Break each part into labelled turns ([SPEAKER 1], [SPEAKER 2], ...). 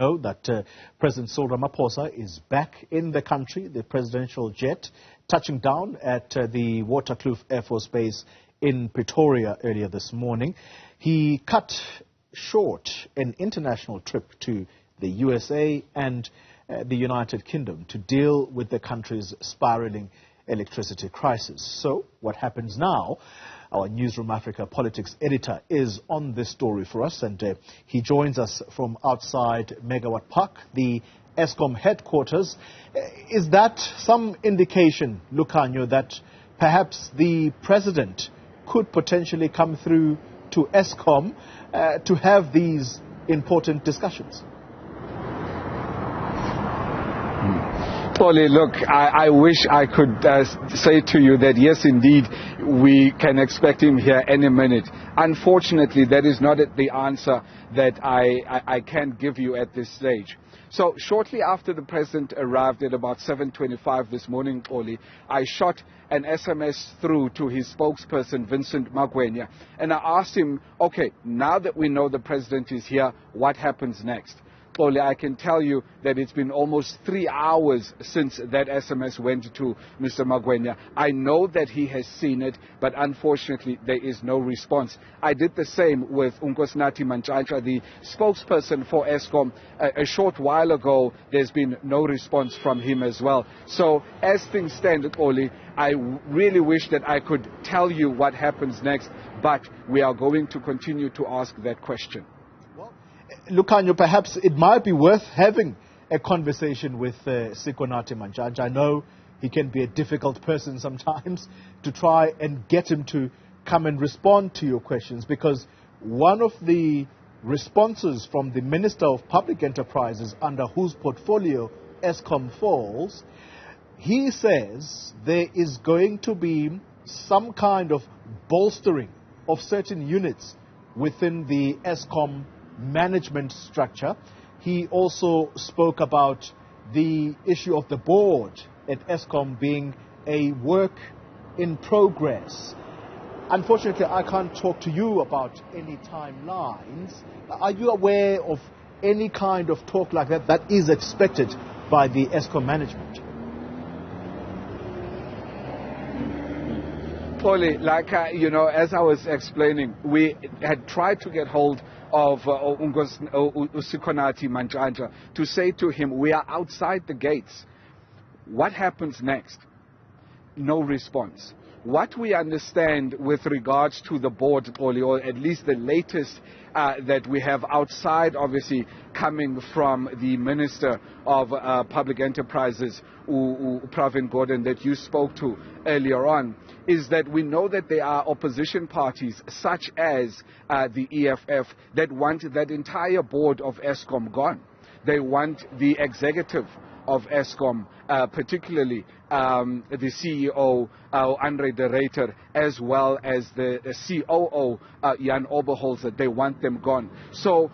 [SPEAKER 1] know that President Cyril Ramaphosa is back in the country, the presidential jet, touching down at the Waterkloof Air Force Base in Pretoria earlier this morning. He cut short an international trip to the USA and the United Kingdom to deal with the country's spiraling electricity crisis. So, what happens now? Our Newzroom Afrika politics editor is on this story for us, and he joins us from outside Megawatt Park, the Eskom headquarters. Is that some indication, Lukhanyo, that perhaps the president could potentially come through to Eskom to have these important discussions?
[SPEAKER 2] Oli, look, I wish I could say to you that yes, indeed, we can expect him here any minute. Unfortunately, that is not the answer that I can give you at this stage. So shortly after the president arrived at about 7:25 this morning, Oli, I shot an SMS through to his spokesperson, Vincent Magwenya, and I asked him, okay, now that we know the president is here, what happens next? Oli, I can tell you that it's been almost 3 hours since that SMS went to Mr. Magwenya. I know that he has seen it, but unfortunately there is no response. I did the same with Nkosinathi Mantshantsha, the spokesperson for Eskom. A short while ago, there's been no response from him as well. So as things stand, Oli, I really wish that I could tell you what happens next, but we are going to continue to ask that question.
[SPEAKER 1] Lukhanyo, perhaps it might be worth having a conversation with Nkosinathi Mantshantsha. I know he can be a difficult person sometimes to try and get him to come and respond to your questions, because one of the responses from the Minister of Public Enterprises, under whose portfolio Eskom falls, he says there is going to be some kind of bolstering of certain units within the Eskom management structure. He also spoke about the issue of the board at Eskom being a work in progress. Unfortunately, I can't talk to you about any timelines. Are you aware of any kind of talk like that that is expected by the Eskom management?
[SPEAKER 2] Oli, like, as I was explaining, we had tried to get hold of Nkosinathi Mantshantsha to say to him, we are outside the gates. What happens next? No response. What we understand with regards to the board, Oli, or at least the latest that we have outside, obviously, coming from the Minister of Public Enterprises, Pravin Gordhan, that you spoke to earlier on, is that we know that there are opposition parties, such as the EFF, that want that entire board of Eskom gone. They want the executive of Eskom, particularly the CEO, Andre de Ruyter, as well as the COO, Jan Oberholzer. They want them gone. So,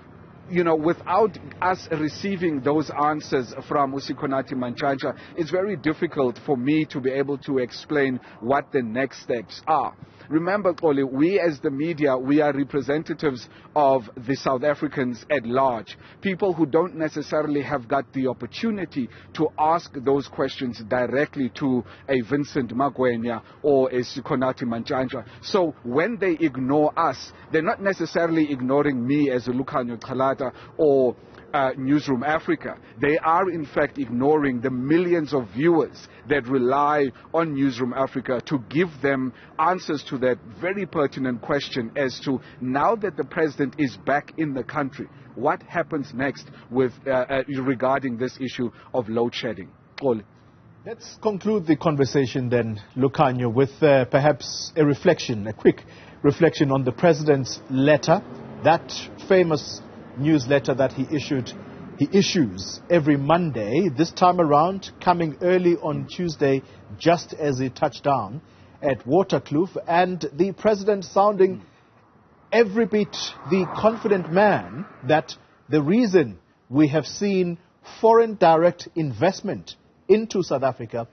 [SPEAKER 2] without us receiving those answers from Nkosinathi Mantshantsha, it's very difficult for me to be able to explain what the next steps are. Remember, Oli, we as the media, we are representatives of the South Africans at large. People who don't necessarily have got the opportunity to ask those questions directly to a Vincent Magwenya or a Nkosinathi Mantshantsha. So when they ignore us, they're not necessarily ignoring me as a Lukhanyo Calata or Newzroom Afrika. They are in fact ignoring the millions of viewers that rely on Newzroom Afrika to give them answers to that very pertinent question as to, now that the president is back in the country, what happens next with regarding this issue of load shedding? Oli.
[SPEAKER 1] Let's conclude the conversation then, Lukhanyo, with perhaps a reflection, a quick reflection on the president's letter, that famous newsletter that he issues every Monday, this time around coming early on Tuesday, just as he touched down at Waterkloof, and the president sounding every bit the confident man that the reason we have seen foreign direct investment into South Africa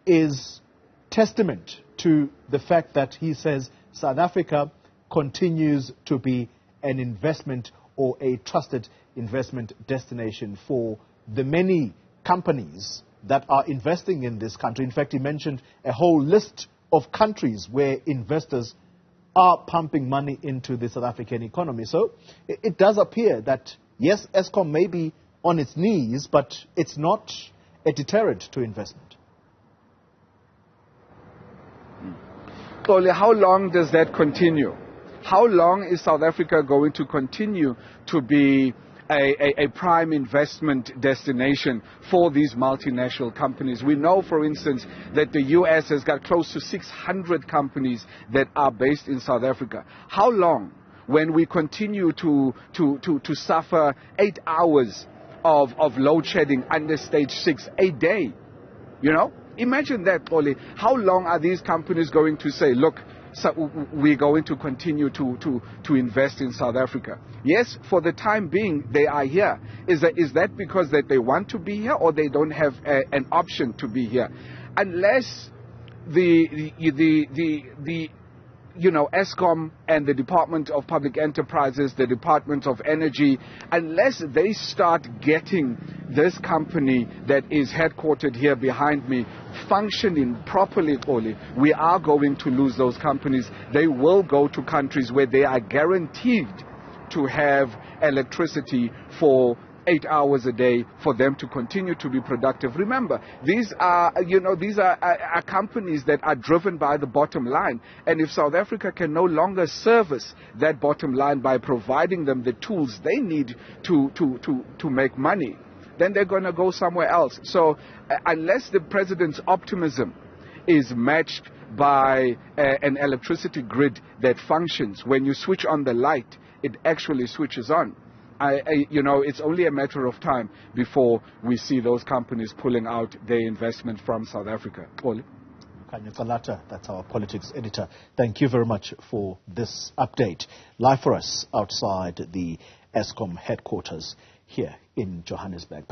[SPEAKER 1] is testament to the fact that he says South Africa continues to be an investment or a trusted investment destination for the many companies that are investing in this country. In fact, he mentioned a whole list of countries where investors are pumping money into the South African economy. So it does appear that, yes, Eskom may be on its knees, but it's not a deterrent to investment.
[SPEAKER 2] Tole, how long does that continue? How long is South Africa going to continue to be a prime investment destination for these multinational companies? We know, for instance, that the U.S. has got close to 600 companies that are based in South Africa. How long, when we continue to suffer 8 hours of load shedding under stage 6 a day? You know? Imagine that, Oli. How long are these companies going to say, look, so we're going to continue to invest in South Africa? Yes, for the time being, they are here. Is that because that they want to be here, or they don't have an option to be here? Unless Eskom and the Department of Public Enterprises, the Department of Energy, unless they start getting this company that is headquartered here behind me functioning properly, Oli, we are going to lose those companies. They will go to countries where they are guaranteed to have electricity for 8 hours a day for them to continue to be productive. Remember, these are companies that are driven by the bottom line. And if South Africa can no longer service that bottom line by providing them the tools they need to make money, then they're going to go somewhere else. So unless the president's optimism is matched by an electricity grid that functions, when you switch on the light, it actually switches on. It's only a matter of time before we see those companies pulling out their investment from South Africa. Lukhanyo
[SPEAKER 1] Calata, that's our politics editor. Thank you very much for this update. Live for us outside the Eskom headquarters here in Johannesburg.